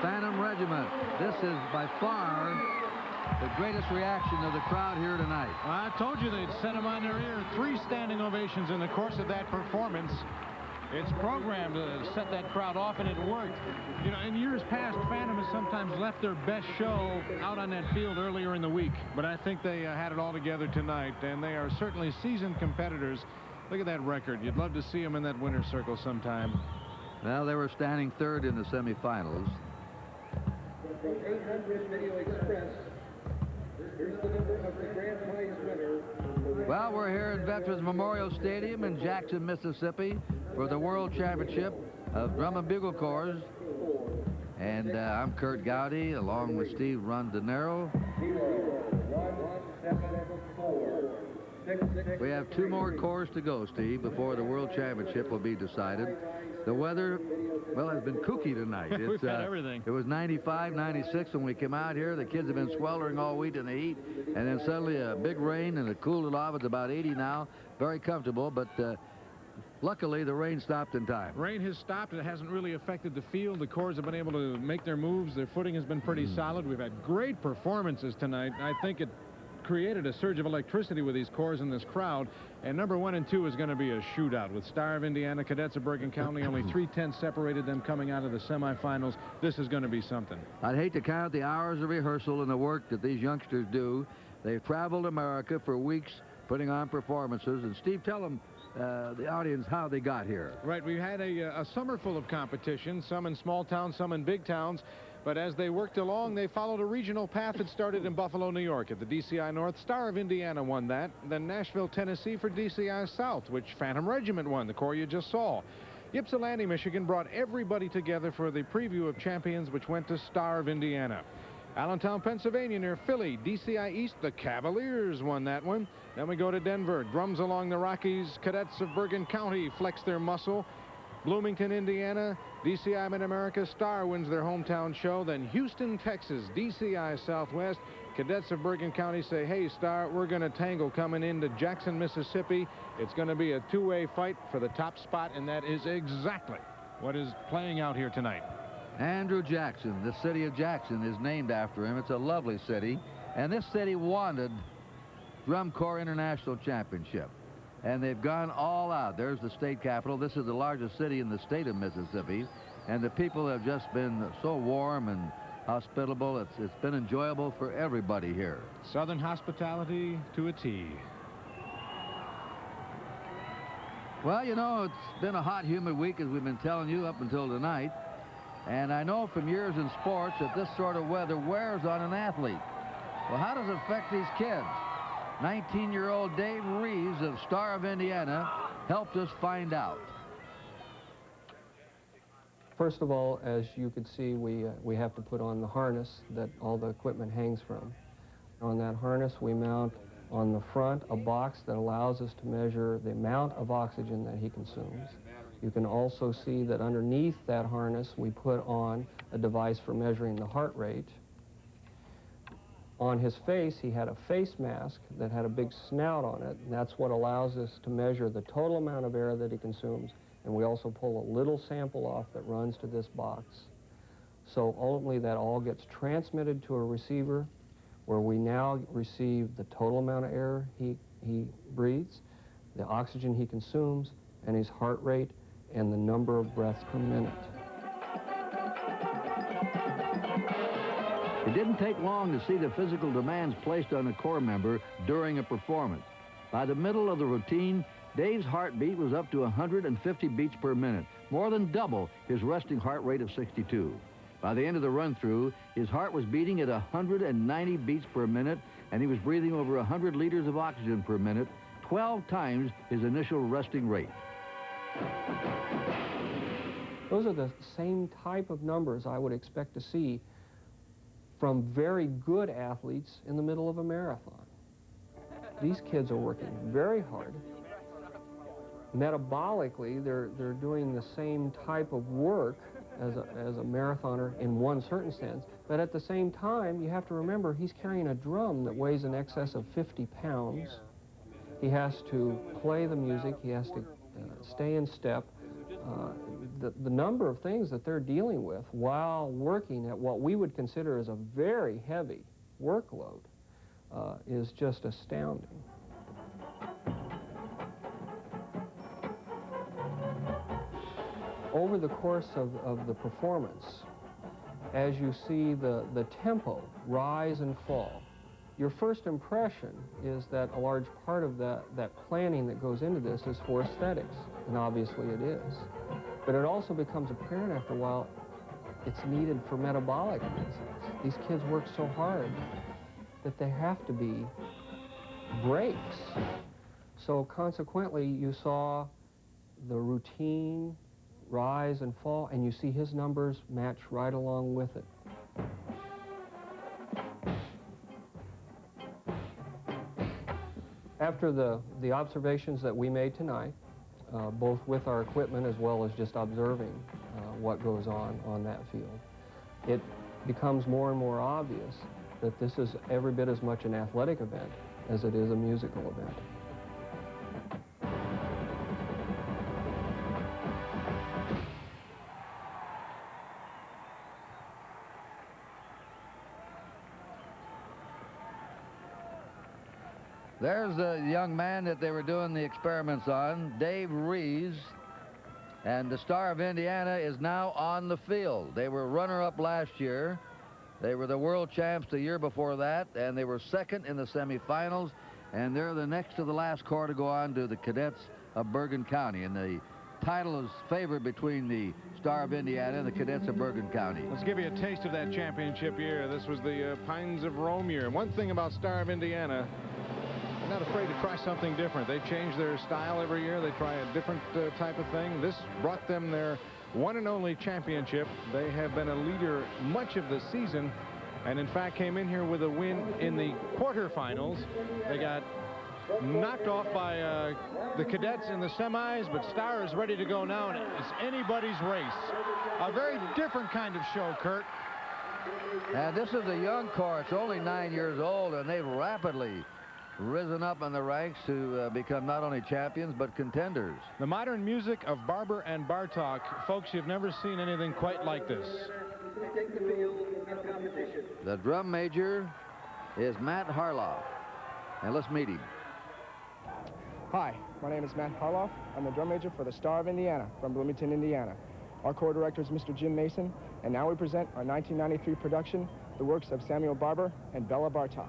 Phantom Regiment. This is by far the greatest reaction of the crowd here tonight. I told you they'd set them on their ear. 3 standing ovations in the course of that performance. It's programmed to set that crowd off, and it worked. You know, in years past, Phantom has sometimes left their best show out on that field earlier in the week. But I think they had it all together tonight, and they are certainly seasoned competitors. Look at that record. You'd love to see them in that winner's circle sometime. Well, they were standing third in the semifinals. From 800 Video Express, here's the number of the grand prize winner. Well, we're here at Veterans Memorial Stadium in Jackson, Mississippi for the World Championship of Drum and Bugle Corps. And I'm Kurt Gowdy, along with Steve Rondinero. We have 2 more corps to go, Steve, before the World Championship will be decided. The weather, well, has been kooky tonight. We've had everything. It was 95, 96 when we came out here. The kids have been sweltering all week in the heat. And then suddenly a big rain, and it cooled it off. It's about 80 now. Very comfortable, but luckily the rain stopped in time. Rain has stopped. It hasn't really affected the field. The corps have been able to make their moves. Their footing has been pretty solid. We've had great performances tonight. I think it created a surge of electricity with these corps in this crowd. And number 1 and 2 is going to be a shootout with Star of Indiana, Cadets of Bergen County. Only 3/10 separated them coming out of the semifinals. This is going to be something. I'd hate to count the hours of rehearsal and the work that these youngsters do. They've traveled America for weeks putting on performances. And Steve, tell them, the audience, how they got here. Right, we had a summer full of competition, some in small towns, some in big towns. But as they worked along, they followed a regional path that started in Buffalo, New York at the DCI North. Star of Indiana won that. Then Nashville, Tennessee for DCI South, which Phantom Regiment won, the corps you just saw. Ypsilanti, Michigan brought everybody together for the preview of champions, which went to Star of Indiana. Allentown, Pennsylvania, near Philly, DCI East, the Cavaliers won that one. Then we go to Denver. Drums along the Rockies, Cadets of Bergen County flex their muscle. Bloomington, Indiana, DCI Mid-America, Star wins their hometown show. Then Houston, Texas, DCI Southwest. Cadets of Bergen County say, hey, Star, we're going to tangle coming into Jackson, Mississippi. It's going to be a 2-way fight for the top spot, and that is exactly what is playing out here tonight. Andrew Jackson, the city of Jackson, is named after him. It's a lovely city. And this city wanted Drum Corps International Championship. And they've gone all out. There's the state capital. This is the largest city in the state of Mississippi. And the people have just been so warm and hospitable. It's been enjoyable for everybody here. Southern hospitality to a T. Well, you know, it's been a hot, humid week, as we've been telling you, up until tonight. And I know from years in sports that this sort of weather wears on an athlete. Well, how does it affect these kids? 19-year-old Dave Reeves of Star of Indiana helped us find out. First of all, as you could see, we have to put on the harness that all the equipment hangs from. On that harness, we mount on the front a box that allows us to measure the amount of oxygen that he consumes. You can also see that underneath that harness, we put on a device for measuring the heart rate. On his face, he had a face mask that had a big snout on it, and that's what allows us to measure the total amount of air that he consumes. And we also pull a little sample off that runs to this box. So ultimately, that all gets transmitted to a receiver, where we now receive the total amount of air he breathes, the oxygen he consumes, and his heart rate, and the number of breaths per minute. It didn't take long to see the physical demands placed on a corps member during a performance. By the middle of the routine, Dave's heartbeat was up to 150 beats per minute, more than double his resting heart rate of 62. By the end of the run-through, his heart was beating at 190 beats per minute, and he was breathing over 100 liters of oxygen per minute, 12 times his initial resting rate. Those are the same type of numbers I would expect to see from very good athletes in the middle of a marathon. These kids are working very hard. Metabolically, they're doing the same type of work as a marathoner in one certain sense, but at the same time, you have to remember he's carrying a drum that weighs in excess of 50 pounds. He has to play the music, he has to stay in step. the number of things that they're dealing with while working at what we would consider as a very heavy workload is just astounding. Over the course of the performance, as you see the tempo rise and fall, your first impression is that a large part of that planning that goes into this is for aesthetics, and obviously it is. But it also becomes apparent after a while it's needed for metabolic reasons. These kids work so hard that there have to be breaks. So consequently, you saw the routine rise and fall, and you see his numbers match right along with it. After the observations that we made tonight, both with our equipment as well as just observing what goes on that field, it becomes more and more obvious that this is every bit as much an athletic event as it is a musical event. There's the young man that they were doing the experiments on, Dave Rees. And the Star of Indiana is now on the field. They were runner-up last year. They were the world champs the year before that, and they were second in the semifinals. And they're the next to the last corps to go on to the Cadets of Bergen County. And the title is favored between the Star of Indiana and the Cadets of Bergen County. Let's give you a taste of that championship year. This was the Pines of Rome year. And one thing about Star of Indiana, they're not afraid to try something different. They change their style every year. They try a different type of thing. This brought them their one and only championship. They have been a leader much of the season, and in fact came in here with a win in the quarterfinals. They got knocked off by the Cadets in the semis, but Star is ready to go now, and it's anybody's race. A very different kind of show, Kurt. And this is a young corps. It's only 9 years old, and they've rapidly risen up in the ranks to become not only champions but contenders. The modern music of Barber and Bartok, folks, you've never seen anything quite like this. The drum major is Matt Harloff, and let's meet him. Hi, my name is Matt Harloff. I'm the drum major for the Star of Indiana from Bloomington, Indiana. Our corps director is Mr. Jim Mason, and now we present our 1993 production, the works of Samuel Barber and Bella Bartok.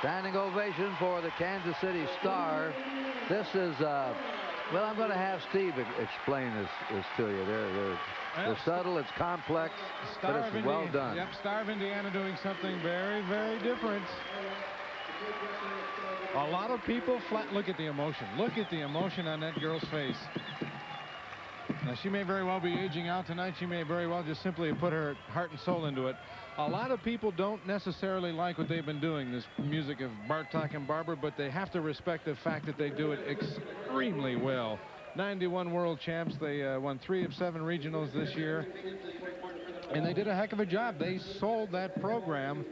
Standing ovation for the Kansas City Star. This is, well, I'm going to have Steve explain this to you. They're subtle, it's complex, but it's well done. Yep, Star of Indiana doing something very, very different. A lot of people look at the emotion. Look at the emotion on that girl's face. Now, she may very well be aging out tonight. She may very well just simply put her heart and soul into it. A lot of people don't necessarily like what they've been doing, this music of Bartok and Barber, but they have to respect the fact that they do it extremely well. 91 world champs. They won 3 of 7 regionals this year. And they did a heck of a job. They sold that program.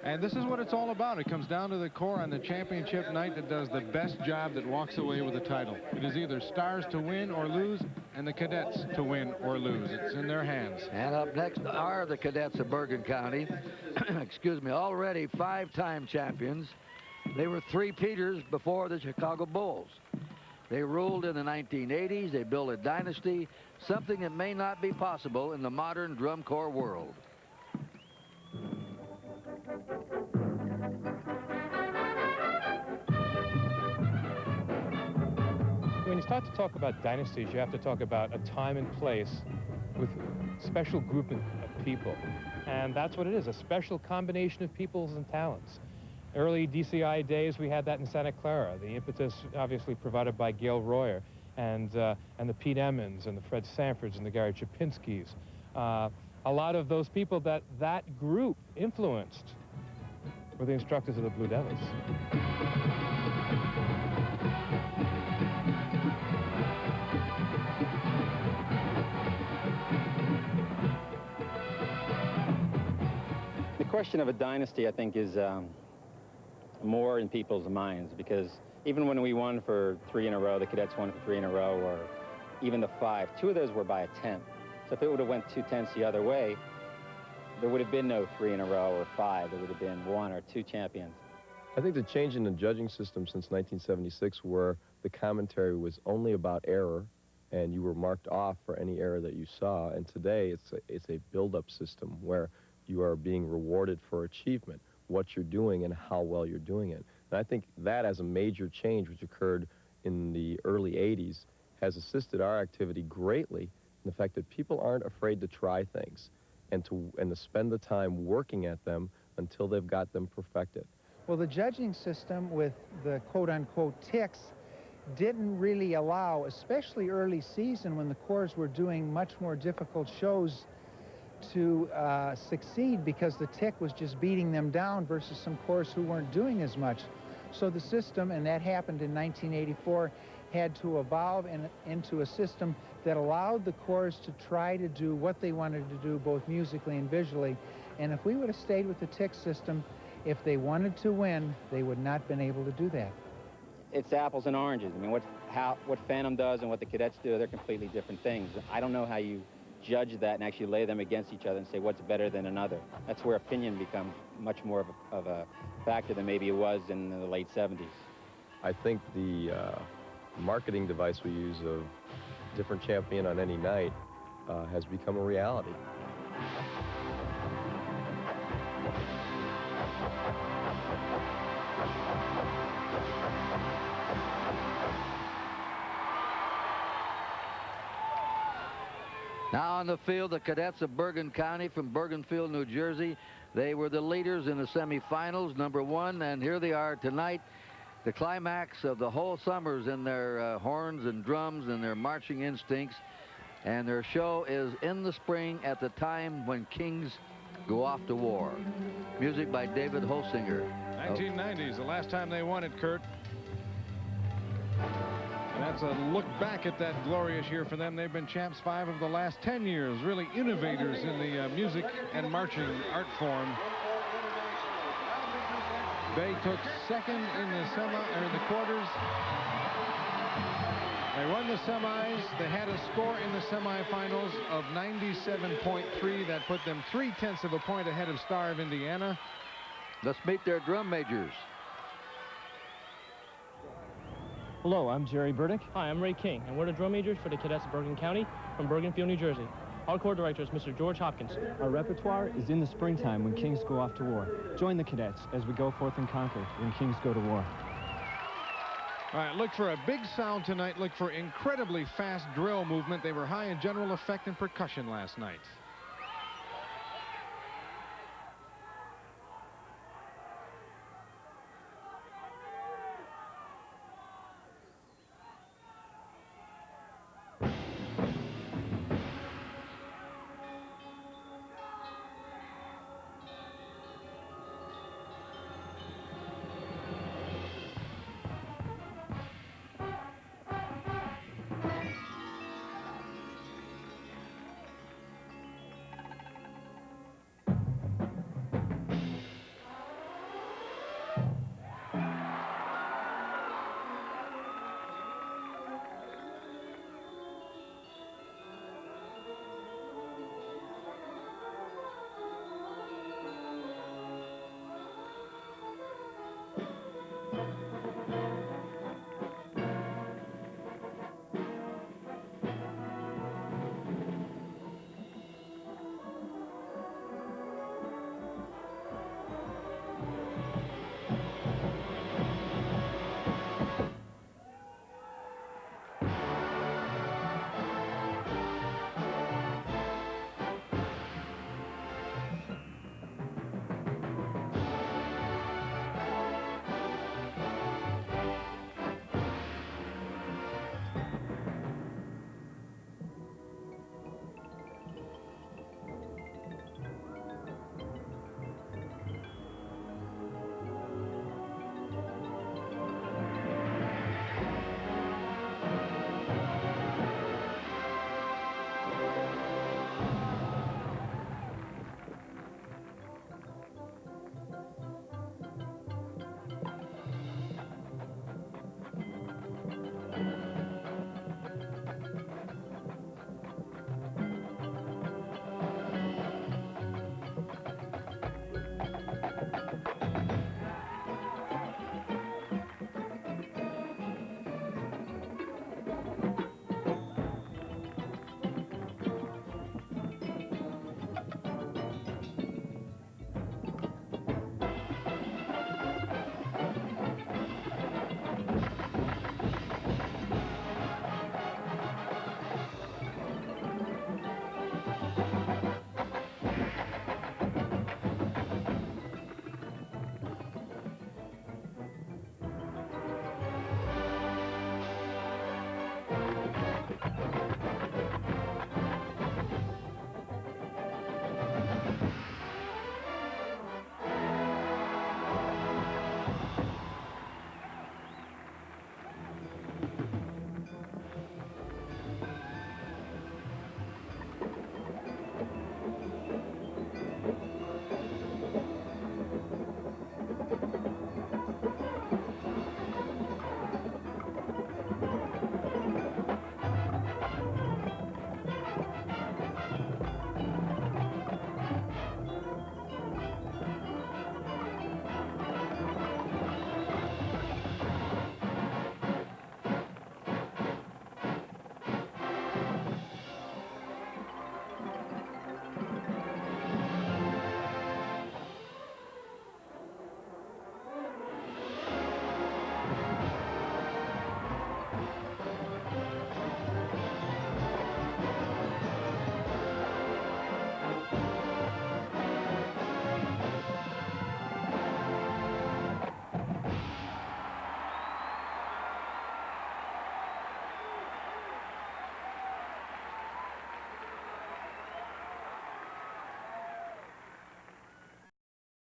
And this is what it's all about. It comes down to the corps on the championship night that does the best job, that walks away with the title. It is either Stars to win or lose, and the Cadets to win or lose. It's in their hands. And up next are the Cadets of Bergen County. Excuse me, already 5-time champions. They were 3-peaters before the Chicago Bulls. They ruled in the 1980s. They built a dynasty, something that may not be possible in the modern drum corps world. When you start to talk about dynasties, you have to talk about a time and place with special grouping of people. And that's what it is, a special combination of peoples and talents. Early DCI days, we had that in Santa Clara. The impetus obviously provided by Gail Royer and the Pete Emmons and the Fred Sanfords and the Gary Chapinskys. A lot of those people that group influenced were the instructors of the Blue Devils. The question of a dynasty, I think, is more in people's minds, because even when we won for 3 in a row, the Cadets won for 3 in a row, or even the 5, 2 of those were by a 10th. So if it would have went 2 tenths the other way, there would have been no 3 in a row or 5. There would have been 1 or 2 champions. I think the change in the judging system since 1976, where the commentary was only about error, and you were marked off for any error that you saw, and today it's a build-up system where you are being rewarded for achievement, what you're doing and how well you're doing it. And I think that, as a major change which occurred in the early 80s, has assisted our activity greatly in the fact that people aren't afraid to try things and to spend the time working at them until they've got them perfected. Well, the judging system with the quote-unquote ticks didn't really allow, especially early season when the corps were doing much more difficult shows, to succeed, because the tick was just beating them down versus some corps who weren't doing as much. So the system, and that happened in 1984, had to evolve into a system that allowed the corps to try to do what they wanted to do, both musically and visually. And if we would have stayed with the tick system, if they wanted to win, they would not have been able to do that. It's apples and oranges. I mean, what Phantom does and what the Cadets do, they're completely different things. I don't know how you judge that and actually lay them against each other and say what's better than another. That's where opinion becomes much more of a factor than maybe it was in the late 70s. I think the marketing device we use of different champion on any night has become a reality. Now on the field, the Cadets of Bergen County from Bergenfield, New Jersey. They were the leaders in the semifinals, #1, and here they are tonight, the climax of the whole summers in their horns and drums and their marching instincts. And their show is in the spring at the time when kings go off to war. Music by David Holsinger. 1990s, the last time they won it, Kurt. And that's a look back at that glorious year for them. They've been champs 5 of the last 10 years, really innovators in the music and marching art form. They took second in the quarters. They won the semis. They had a score in the semifinals of 97.3. That put them 0.3 of a point ahead of Star of Indiana. Let's meet their drum majors. Hello, I'm Jerry Burdick. Hi, I'm Ray King, and we're the drum majors for the Cadets of Bergen County from Bergenfield, New Jersey. Our Corps Director is Mr. George Hopkins. Our repertoire is in the springtime when kings go off to war. Join the cadets as we go forth and conquer when kings go to war. All right, look for a big sound tonight. Look for incredibly fast drill movement. They were high in general effect and percussion last night.